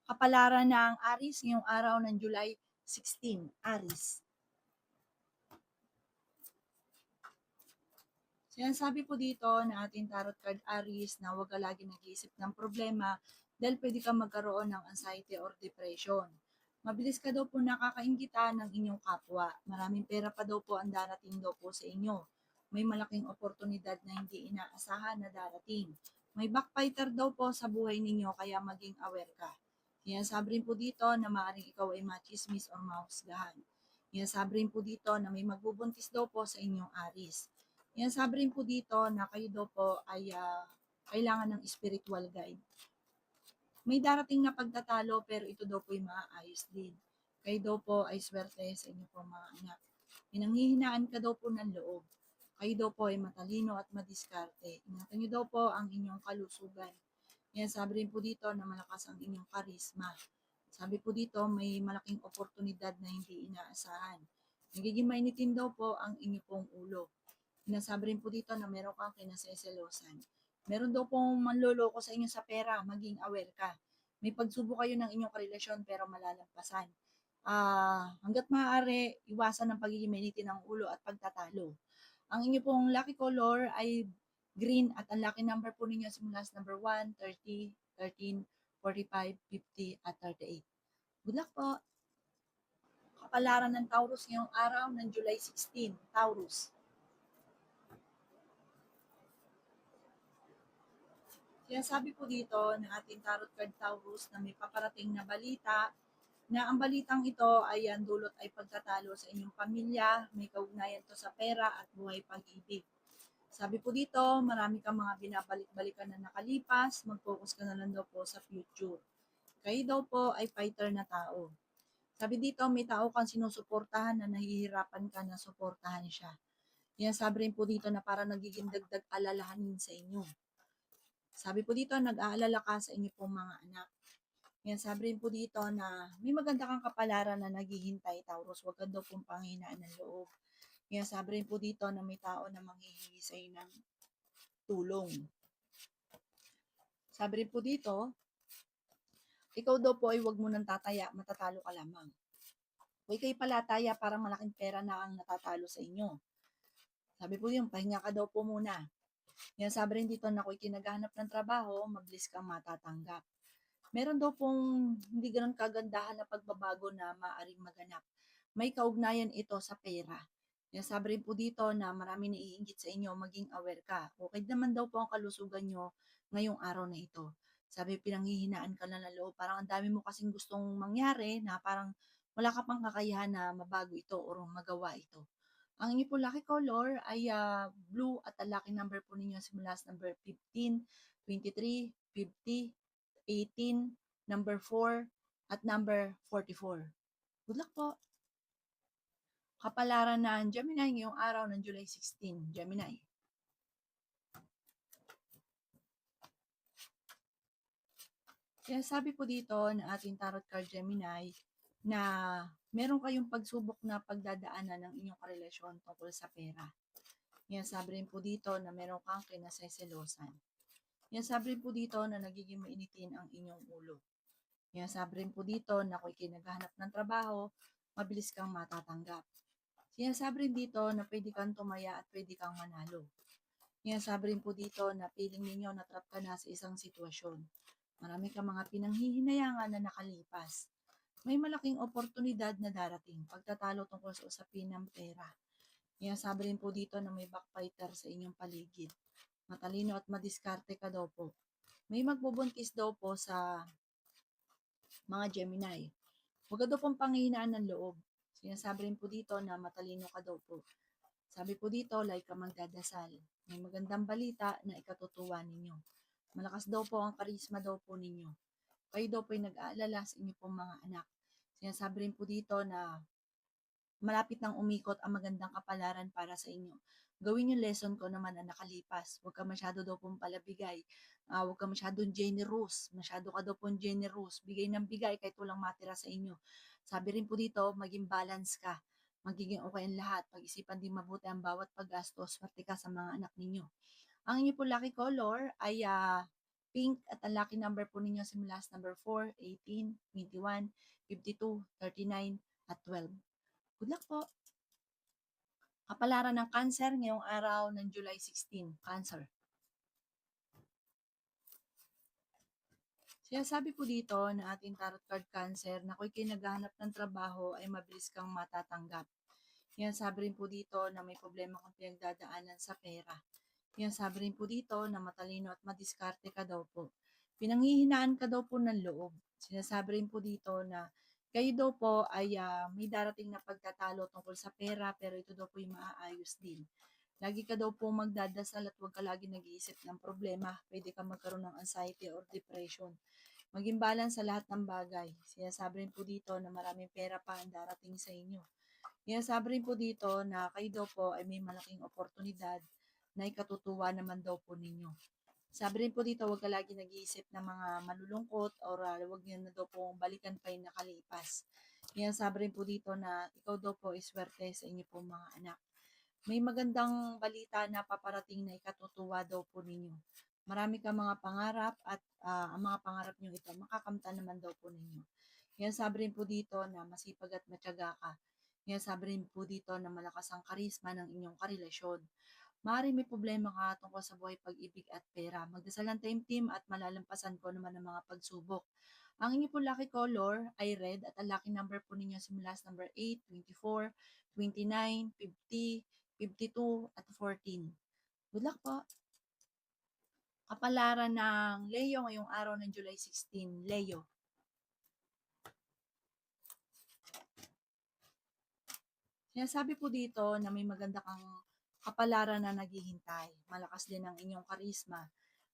Kapalaran ng Aris ngayong araw ng July 16, Aris. Sinasabi po dito na ating tarot card Aris na huwag ka lagi nag-iisip ng problema dahil pwede kang magkaroon ng anxiety or depression. Mabilis ka daw po nakakainggitan ng inyong kapwa. Maraming pera pa daw po ang darating daw po sa inyo. May malaking oportunidad na hindi inaasahan na darating. May backfighter daw po sa buhay ninyo kaya maging aware ka. Sinasabi rin po dito na maaaring ikaw ay machismis or mahusgahan. Sinasabi rin po dito na may magbubuntis daw po sa inyong Aris. Sinasabi rin po dito na kayo daw po ay kailangan ng spiritual guide. May darating na pagtatalo pero ito daw po ay maaayos din. Kayo daw po ay swerte sa inyo po mga anak. Pinanghihinaan ka daw po ng loob. Kayo daw po ay matalino at madiskarte. Ingatan niyo daw po ang inyong kalusugan. Yan, sabi rin po dito na malakas ang inyong karisma. Sabi po dito may malaking oportunidad na hindi inaasahan. Nagiging mainitin daw po ang inyo pong ulo. Sinasabi rin po dito na meron kang kinaseselosan. Meron daw pong manloloko sa inyo sa pera, maging aware ka. May pagsubok kayo ng inyong karelasyon pero malalampasan. Hanggat maaari, iwasan ang pagiging mainitin ng ulo at pagtatalo. Ang inyo pong lucky color ay green at ang lucky number po ninyo simula sa number 1, 30, 13, 45, 50 at 38. Good luck po! Kapalaran ng Taurus ngayong araw ng July 16, Taurus. Sinasabi po dito ng ating tarot card Taurus na may paparating na balita na ang balitang ito ay ang dulot ay pagtatalo sa inyong pamilya, may kaugnayan to sa pera at buhay pag-ibig. Sabi po dito, marami kang mga binabalik-balikan na nakalipas, mag-focus ka na lang daw po sa future. Kayo daw po ay fighter na tao. Sabi dito, may tao kang sinusuportahan na nahihirapan ka na suportahan siya. Yan sabi rin po dito na para nagiging dagdag alalahanin sa inyo. Sabi po dito, nag-aalala ka sa inyo pong mga anak. Yan, sabi rin po dito na may maganda kang kapalaran na naghihintay, Taurus. Huwag ka daw pong panghinaan ng loob. Yan, sabi rin po dito na may tao na manghihingi sa iyo ng tulong. Sabi rin po dito, ikaw daw po ay huwag mo nang tataya, matatalo ka lamang. Huwag kayo palataya, parang malaking pera na ang natatalo sa inyo. Sabi po yun, pahinga ka daw po muna. Yan, sabi rin dito na kung kinaghanap ng trabaho, mabilis kang matatanggap. Meron daw pong hindi ganun kagandahan na pagbabago na maaring maganap. May kaugnayan ito sa pera. Yan, sabi rin po dito na marami naiinggit sa inyo, maging aware ka. Okay naman daw po ang kalusugan nyo ngayong araw na ito. Sabi, pinanghihinaan ka na ng loob. Parang ang dami mo kasing gustong mangyari na parang wala ka pang kakayahan na mabago ito o magawa ito. Ang inyo po lucky color ay blue at ang lucky number po ninyo simula sa number 15, 23, 50, 18, number 4, at number 44. Good luck po! Kapalaran ng Gemini ngayong araw ng July 16, Gemini. Kaya sabi po dito ng ating tarot card Gemini na meron kayong pagsubok na pagdadaanan ng inyong karelasyon tungkol sa pera. Yan, sabi rin po dito na meron kang kinaseselosan. Yan, sabi rin po dito na nagiging mainitin ang inyong ulo. Yan, sabi rin po dito na kung kinaghanap ng trabaho, mabilis kang matatanggap. Sinasabi rin dito na pwede kang tumaya at pwede kang manalo. Sinasabi rin po dito na feeling ninyo na trap ka na sa isang sitwasyon. Marami kang mga pinanghihinayangan na nakalipas. May malaking oportunidad na darating, pagtatalo tungkol sa usapin ng pera. Sabi rin po dito na may backfighter sa inyong paligid. Matalino at madiskarte ka daw po. May magbubuntis daw po sa mga Gemini. Huwag ka daw pong panghihinaan ng loob. Sinasabi rin po dito na matalino ka daw po. Sabi po dito, like ka magdadasal. May magandang balita na ikatutuwa ninyo. Malakas daw po ang karisma daw po ninyo. Kayo daw po ay nag-aalala sa inyo pong mga anak. Sinasabi rin po dito na malapit nang umikot ang magandang kapalaran para sa inyo. Gawin yung lesson ko naman na nakalipas. Huwag ka masyado daw pong palabigay. Huwag ka masyadong generous. Masyado ka daw pong generous. Bigay ng bigay kahit walang matira sa inyo. Sabi rin po dito, maging balance ka. Magiging okay ang lahat. Pag-isipan din mabuti ang bawat paggastos. Swerte ka sa mga anak ninyo. Ang inyo po lucky color ay pink at ang lucky number po ninyo simula sa number 4, 18, 21, 52, 39, at 12. Good luck po! Kapalaran ng Cancer ngayong araw ng July 16, Cancer. Sinasabi po dito na ating tarot card Cancer na kung ikay naghahanap ng trabaho ay mabilis kang matatanggap. Yan sabi rin po dito na may problema kang pinagdadaanan sa pera. Yan sabi rin po dito na matalino at madiskarte ka daw po. Pinanghihinaan ka daw po ng loob. Sinasabi rin po dito na kayo daw po ay may darating na pagtatalo tungkol sa pera pero ito daw po yung maaayos din. Lagi ka daw po magdadasal at huwag ka lagi nag-iisip ng problema. Pwede ka magkaroon ng anxiety or depression. Maging balance sa lahat ng bagay. Sinasabi rin po dito na maraming pera pa ang darating sa inyo. Sinasabi rin po dito na kayo daw po ay may malaking oportunidad na ikatutuwa naman daw po ninyo. Sabi rin po dito, huwag ka lagi nag-iisip ng mga malulungkot or huwag niyo na daw po balikan pa yung nakalipas. Sabi rin po dito na ikaw daw po ay swerte sa inyo pong mga anak. May magandang balita na paparating na ikatutuwa daw po ninyo. Marami ka mga pangarap at ang mga pangarap nyo ito, makakamtan naman daw po ninyo. Sabi rin po dito na masipag at matyaga ka. Sabi rin po dito na malakas ang karisma ng inyong karelasyon. Maaaring may problema ka tungkol sa buhay, pag-ibig at pera. Magdasal ng team at malalampasan ko naman ang mga pagsubok. Ang inyo po lucky color ay red at ang lucky number po ninyo simula sa number 8, 24, 29, 50, 52, at 14. Good luck po! Kapalaran ng Leo ngayong araw ng July 16. Leo. Sinasabi po dito na may maganda kang kapalaran na naghihintay. Malakas din ang inyong karisma.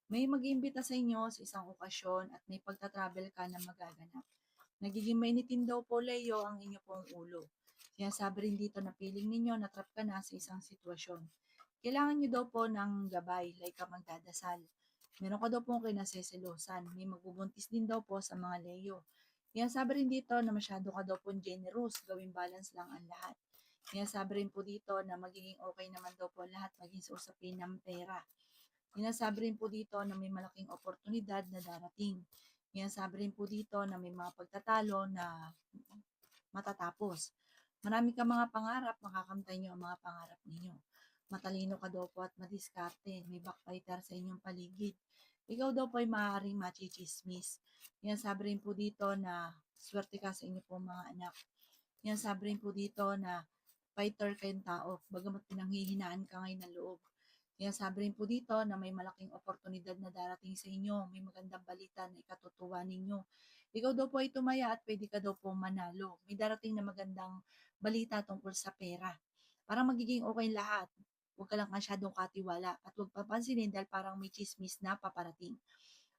May mag-iimbita sa inyo sa isang okasyon at may pagta-travel ka na magaganap. Nagiging mainitin daw po, Leo, ang inyo pong ulo. Sinasabi rin dito na feeling ninyo na trap ka na sa isang sitwasyon. Kailangan nyo daw po ng gabay, like ka magdadasal. Meron ka daw po kinaseselosan. May magbubuntis din daw po sa mga Leo. Sabi rin dito na masyado ka daw po generous. Gawing balance lang ang lahat. Sabi rin po dito na magiging okay naman daw po lahat maging sa usapin ng pera. Sabi rin po dito na may malaking oportunidad na darating. Sabi rin po dito na may mga pagtatalo na matatapos. Marami ka mga pangarap, makakamtay nyo ang mga pangarap ninyo. Matalino ka daw po at madiskarte. May backfighter sa inyong paligid. Ikaw daw po ay maaaring machichismis. Sabi rin po dito na swerte ka sa inyo po mga anak. Sabi rin po dito na fighter kayong tao, bagamat pinanghihinaan ka ngayon ng loob. Sabi rin po dito na may malaking oportunidad na darating sa inyo, may magandang balita na ikatutuwa ninyo. Ikaw daw po ay tumaya at pwede ka daw po manalo. May darating na magandang balita tungkol sa pera. Parang magiging okay lahat. Huwag ka lang masyadong katiwala at huwag papansinin dahil parang may chismis na paparating.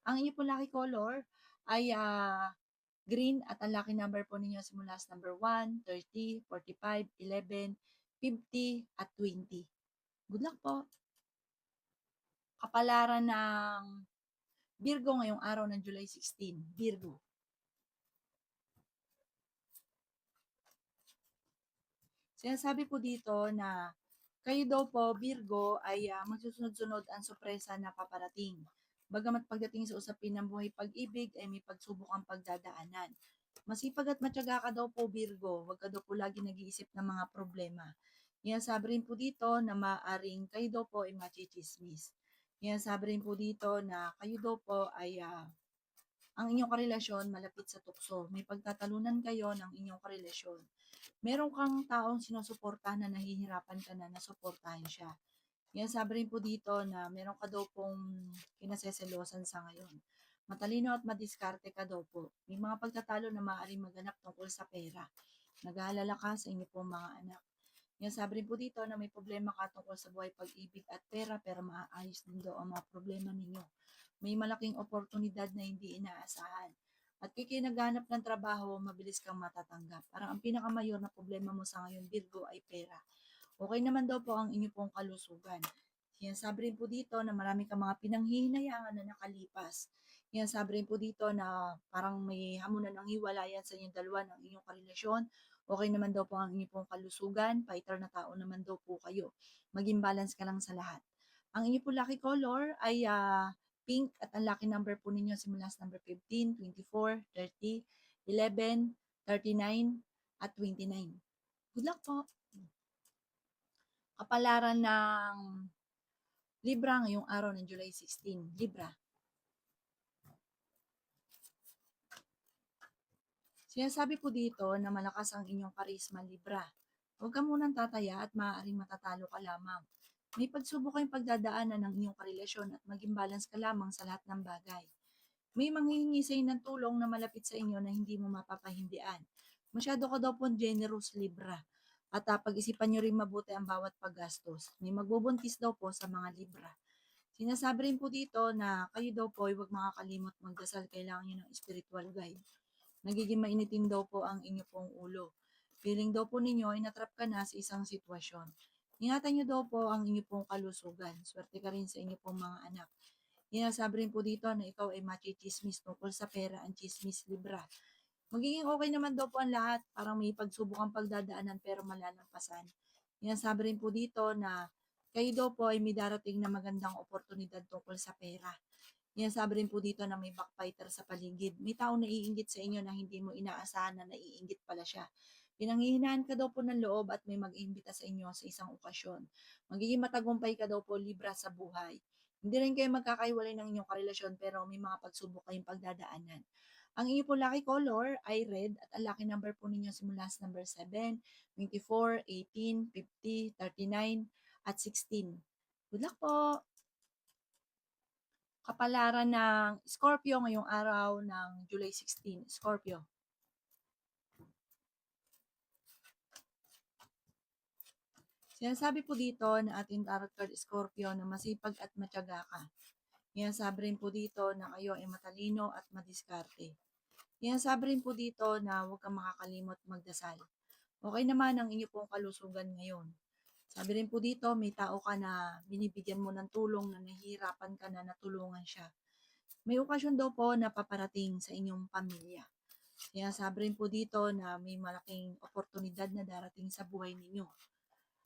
Ang inyo po lucky color ay green at ang lucky number po ninyo simula sa number 1, 30, 45, 11, 50, at 20. Good luck po! Kapalaran ng Virgo ngayong araw ng July 16. Virgo. Sinasabi po dito na kayo daw po, Virgo, ay magsusunod-sunod ang sorpresa na paparating. Bagamat pagdating sa usapin ng buhay pag-ibig ay may pagsubok ang pagdadaanan. Masipag at matyaga ka daw po, Virgo. Huwag ka daw po lagi nag-iisip ng mga problema. Sabi rin po dito na maaring kayo daw po ay machichismis. Sabi rin po dito na kayo daw po ay ang inyong karelasyon malapit sa tukso. May pagtatalunan kayo ng inyong karelasyon. Meron kang taong sinusuportahan na nahihirapan ka na nasuportahan siya. Sabi rin po dito na meron ka daw pong kinaseselosan sa ngayon. Matalino at madiskarte ka daw po. May mga pagtatalo na maaaring maganap tungkol sa pera. Nag-aalala ka sa inyo pong mga anak. Sabi rin po dito na may problema ka tungkol sa buhay pag-ibig at pera pero maayos din daw ang mga problema ninyo. May malaking oportunidad na hindi inaasahan. At kaya naghanap ng trabaho, mabilis kang matatanggap. Parang ang pinakamayor na problema mo sa ngayon, Virgo, ay pera. Okay naman daw po ang inyo pong kalusugan. Sabi rin po dito na marami kang mga pinanghihinayangan na nakalipas. Sabi rin po dito na parang may hamunan ng hiwalayan sa inyong dalawa ng inyong karelasyon. Okay naman daw po ang inyong pong kalusugan. Fighter na tao naman daw po kayo. Maging balance ka lang sa lahat. Ang inyong po lucky color ay pink at ang lucky number po ninyo simula sa number 15, 24, 30, 11, 39, at 29. Good luck po! Kapalaran ng Libra ngayong araw ng July 16. Libra. Sinasabi po dito na malakas ang inyong karisma, Libra. Huwag ka munang tataya at maaaring matatalo ka lamang. May pagsubok kayong pagdadaanan ng inyong karelasyon at maging balance ka lamang sa lahat ng bagay. May manghihingi sa ng tulong na malapit sa inyo na hindi mo mapapahindian. Masyado ka daw po generous, Libra. At pag-isipan nyo rin mabuti ang bawat paggastos. May magbubuntis daw po sa mga Libra. Sinasabi rin po dito na kayo daw po ay huwag makakalimot magdasal. Kailangan nyo ng spiritual guide. Nagiging mainitin daw po ang inyo pong ulo. Feeling daw po ninyo ay natrap ka na sa isang sitwasyon. Ingatan nyo daw po ang inyo pong kalusugan. Swerte ka rin sa inyo pong mga anak. Sinasabi rin po dito na ikaw ay machichismis tungkol sa pera ang chismis, Libra. Magiging okay naman daw po ang lahat. Parang may pagsubok ang pagdadaanan pero malalampasan. Sinasabi rin po dito na kayo daw po ay may darating na magandang oportunidad tungkol sa pera. Sinasabi rin po dito na may backbiter sa paligid. May taong naiinggit sa inyo na hindi mo inaasahan na naiinggit pala siya. Pinanghihinaan ka daw po ng loob at may mag-iimbita sa inyo sa isang okasyon. Magiging matagumpay ka daw po, Libra, sa buhay. Hindi rin kayo magkakaiwalay ng inyong karelasyon pero may mga pagsubok kayong pagdadaanan. Ang inyo po lucky color ay red at ang lucky number po ninyo simula sa number 7, 24, 18, 50, 39, at 16. Good luck po! Kapalaran ng Scorpio ngayong araw ng July 16. Scorpio. Sinasabi po dito na ating tarot card Scorpio na masipag at matyaga ka. Sinasabi rin po dito na kayo ay matalino at madiskarte. Sinasabi rin po dito na huwag kang makakalimot magdasal. Okay naman ang inyo pong kalusugan ngayon. Sabi rin po dito, may tao ka na binibigyan mo ng tulong na nahihirapan ka na natulungan siya. May okasyon daw po na paparating sa inyong pamilya. Sinasabi rin po dito na may malaking oportunidad na darating sa buhay ninyo.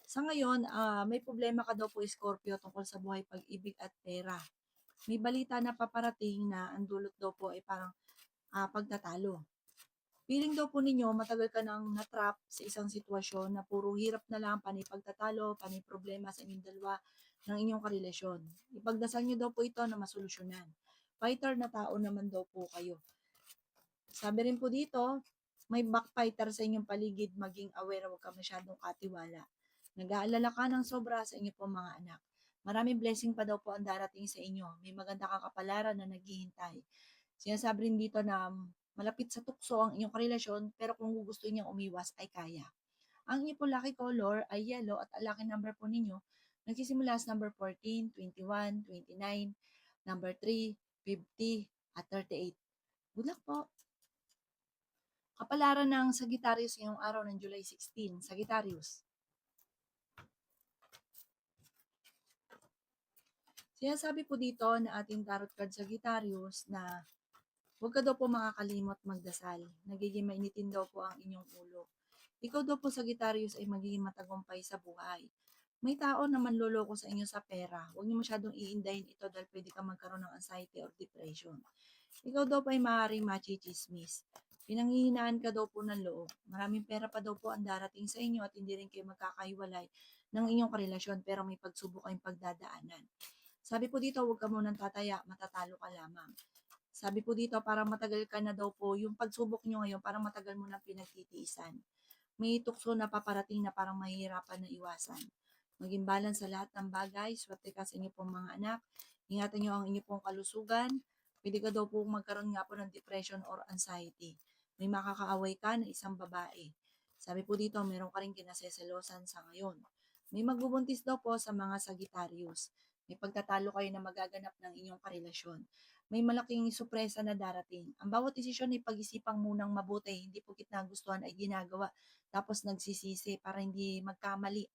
Sa ngayon, may problema ka daw po, Scorpio, tungkol sa buhay, pag-ibig at pera. May balita na paparating na ang dulot daw po ay parang pagtatalo. Feeling daw po ninyo, matagal ka nang natrap sa isang sitwasyon na puro hirap na lang, panay pagtatalo, panay problema sa inyong dalawa ng inyong karelasyon. Ipagdasal nyo daw po ito na masolusyonan. Fighter na tao naman daw po kayo. Sabi rin po dito, may backfighter sa inyong paligid, maging aware, huwag ka masyadong katiwala. Nag-aalala ka ng sobra sa inyo po mga anak. Maraming blessing pa daw po ang darating sa inyo. May maganda kang kapalaran na naghihintay. Sinasabi rin dito na malapit sa tukso ang inyong karelasyon, pero kung gusto niyang umiwas ay kaya. Ang inyong po lucky color ay yellow at ang lucky number po ninyo nagsisimula sa number 14, 21, 29, number 3, 50, at 38. Good luck po! Kapalaran ng Sagittarius ngayong araw ng July 16. Sagittarius. Sinasabi po dito na ating tarot card Sagittarius na huwag ka daw po makakalimot magdasal. Nagiging mainitin daw po ang inyong ulo. Ikaw daw po Sagittarius ay magiging matagumpay sa buhay. May tao na manloloko sa inyo sa pera. Huwag niyo masyadong iindahin ito dahil pwede ka magkaroon ng anxiety or depression. Ikaw daw po ay maaaring machichismis. Pinanghihinaan ka daw po ng loob. Maraming pera pa daw po ang darating sa inyo at hindi rin kayo magkakahiwalay ng inyong karelasyon pero may pagsubok kayong pagdadaanan. Sabi po dito, huwag ka munang tataya, matatalo ka lamang. Sabi po dito, parang matagal ka na daw po, yung pagsubok nyo ngayon, parang matagal mo na pinagtitiisan. May tukso na paparating na parang mahihirapan na iwasan. Maging balance sa lahat ng bagay, swerte ka sa inyo pong mga anak, ingatan nyo ang inyo pong kalusugan, pwede ka daw po magkaroon nga po ng depression or anxiety. May makakaaway ka na isang babae. Sabi po dito, meron ka rin kinaseselosan sa ngayon. May magbubuntis daw po sa mga Sagittarius. May pagtatalo kayo na magaganap ng inyong karelasyon. May malaking supresa na darating. Ang bawat desisyon ay pag-isipang munang mabuti, hindi po kita gustuhan ay ginagawa tapos nagsisisi para hindi magkamali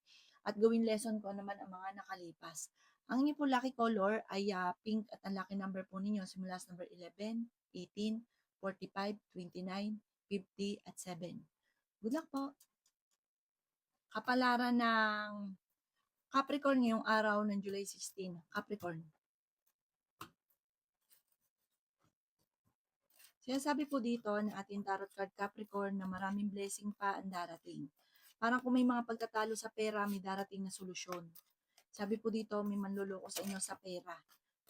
at gawin lesson ko naman ang mga nakalipas. Ang inyo po lucky color ay pink at ang lucky number po ninyo simula sa number 11, 18, 45, 29, 50, at 7. Good luck po! Kapalaran ng Capricorn ngayong araw ng July 16. Capricorn. Sinasabi po dito ng ating tarot card Capricorn na maraming blessing pa ang darating. Parang kung may mga pagtatalo sa pera, may darating na solusyon. Sabi po dito, may manloloko sa inyo sa pera.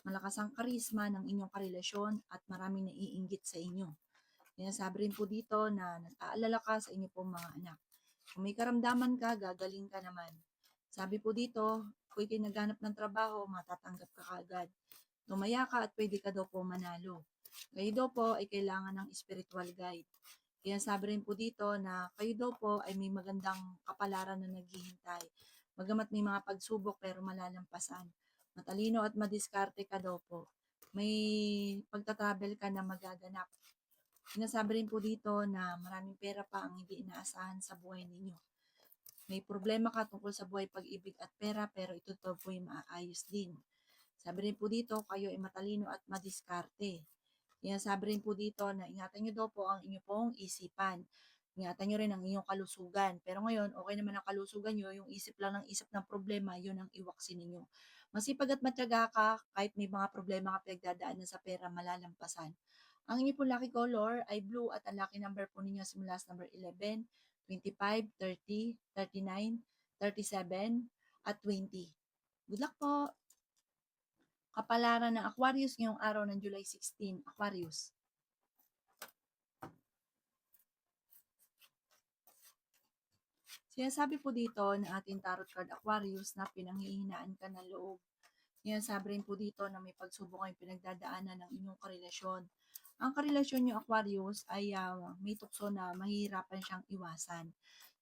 Malakas ang karisma ng inyong karelasyon at maraming naiinggit sa inyo. Sinasabi rin po dito na nag-aalala ka sa inyo pong mga anak. Kung may karamdaman ka, gagaling ka naman. Sabi po dito, kung ikay naghanap ng trabaho, matatanggap ka kaagad. Tumaya ka at pwede ka daw po manalo. Kayo daw po ay kailangan ng spiritual guide. Kaya sabi rin po dito na kayo daw po ay may magandang kapalaran na naghihintay. Bagamat may mga pagsubok pero malalampasan. Matalino at madiskarte ka daw po. May pagta-travel ka na magaganap. Sinasabi rin po dito na maraming pera pa ang hindi inaasahan sa buhay ninyo. May problema ka tungkol sa buhay, pag-ibig at pera pero ito daw po ay maaayos din. Sabi rin po dito, kayo ay matalino at madiskarte. Sabi rin po dito na ingatan nyo daw po ang inyong pong isipan. Ingatan nyo rin ang inyong kalusugan. Pero ngayon, okay naman ang kalusugan nyo, yung isip lang ng isip ng problema, yun ang iwaksin ninyo. Masipag at matyaga ka, kahit may mga problema ka pinagdadaanan sa pera, malalampasan. Ang inyong po lucky color ay blue at ang lucky number po ninyo simula sa number 11, 25, 30, 39, 37, at 20. Good luck po! Kapalaran ng Aquarius ngayong araw ng July 16, Aquarius. Sinasabi po dito ng ating tarot card Aquarius na pinanghihinaan ka ng loob. Sinasabi rin po dito na may pagsubok kayong pinagdadaanan ng inyong karelasyon. Ang karelasyon nyo Aquarius ay may tukso na mahihirapan siyang iwasan.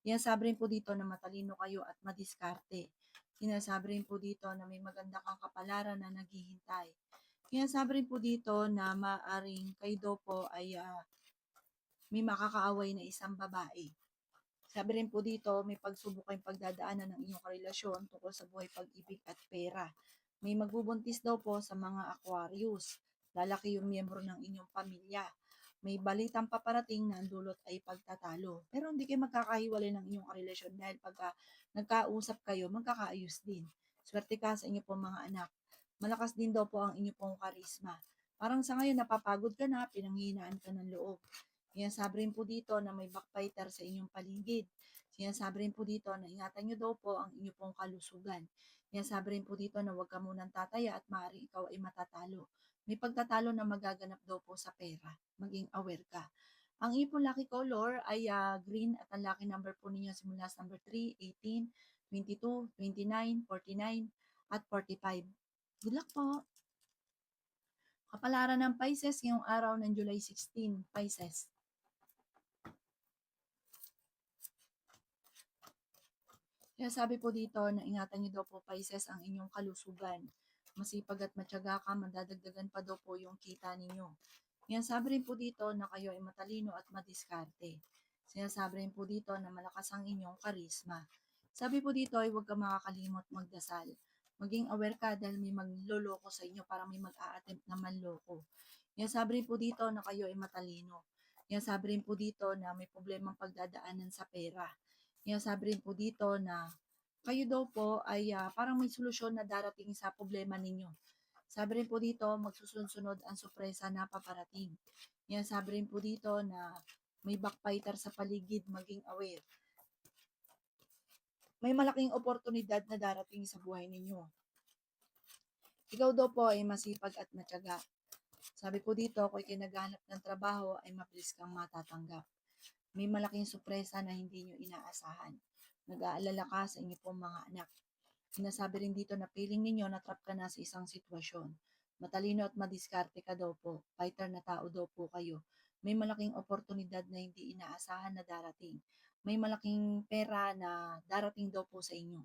Sinasabi rin po dito na matalino kayo at madiskarte. Sinasabi rin po dito na may maganda kang kapalaran na naghihintay. Sinasabi rin po dito na maaring kayo daw po ay may makakaaway na isang babae. Sabi rin po dito, may pagsubok kayong pagdadaanan ng inyong karelasyon tungkol sa buhay, pag-ibig at pera. May magbubuntis daw po sa mga Aquarius. Lalaki yung miyembro ng inyong pamilya. May balitang paparating na ang dulot ay pagtatalo. Pero hindi kayo magkakahiwalay ng inyong karelasyon dahil pagka nagkausap kayo, magkakaayos din. Swerte ka sa inyo pong mga anak. Malakas din daw po ang inyo pong karisma. Parang sa ngayon napapagod ka na, pinanghihinaan ka ng loob. Sinasabi rin po dito na may backbiter sa inyong paligid. Sinasabi rin po dito na ingatan nyo daw po ang inyong pong kalusugan. Sinasabi rin po dito na huwag ka munang tataya at maaaring ikaw ay matatalo. May pagtatalo na magaganap daw po sa pera. Maging aware ka. Ang inyong pong lucky color ay green at ang lucky number po ninyo simula sa number 3, 18, 22, 29, 49, at 45. Good luck po! Kapalaran ng Pisces ngayong araw ng July 16, Pisces. Kaya sabi po dito na ingatan niyo daw po Pisces ang inyong kalusugan. Masipag at matyaga ka, madadagdagan pa daw po yung kita ninyo. Sabi rin po dito na kayo ay matalino at madiskarte. Sinasabi rin po dito na malakas ang inyong karisma. Sabi po dito ay huwag ka makakalimot magdasal. Maging aware ka dahil may magloloko sa inyo para may mag-a-attempt na manloko. Sabi rin po dito na kayo ay matalino. Sabi rin po dito na may problemang pagdadaanan sa pera. Sabi rin po dito na kayo daw po ay parang may solusyon na darating sa problema ninyo. Sabi rin po dito, magsusunod ang sorpresa na paparating. Sabi rin po dito na may backbiter sa paligid, maging aware. May malaking oportunidad na darating sa buhay ninyo. Ikaw daw po ay masipag at matyaga. Sabi po dito, kung ikay naghahanap ng trabaho ay mabilis kang matatanggap. May malaking sorpresa na hindi nyo inaasahan. Nag-aalala ka sa inyo pong mga anak. Sinasabi rin dito na feeling ninyo na trap ka na sa isang sitwasyon. Matalino at madiskarte ka daw po. Fighter na tao daw po kayo. May malaking oportunidad na hindi inaasahan na darating. May malaking pera na darating daw po sa inyo.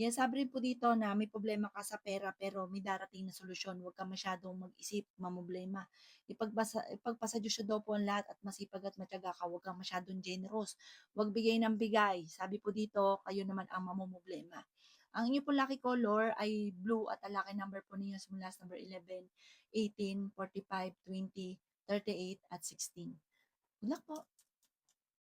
Sabi rin po dito na may problema ka sa pera pero may darating na solusyon. Huwag ka masyadong mag-isip, mamblema. Ipagpasa Diyos daw po ang lahat at masipag at matyaga ka. Huwag kang masyadong generous. Huwag bigay ng bigay. Sabi po dito, kayo naman ang mamumblema. Ang inyo po lucky color ay blue at ang lucky number po ninyo simula sa number 11, 18, 45, 20, 38, at 16. Good luck po!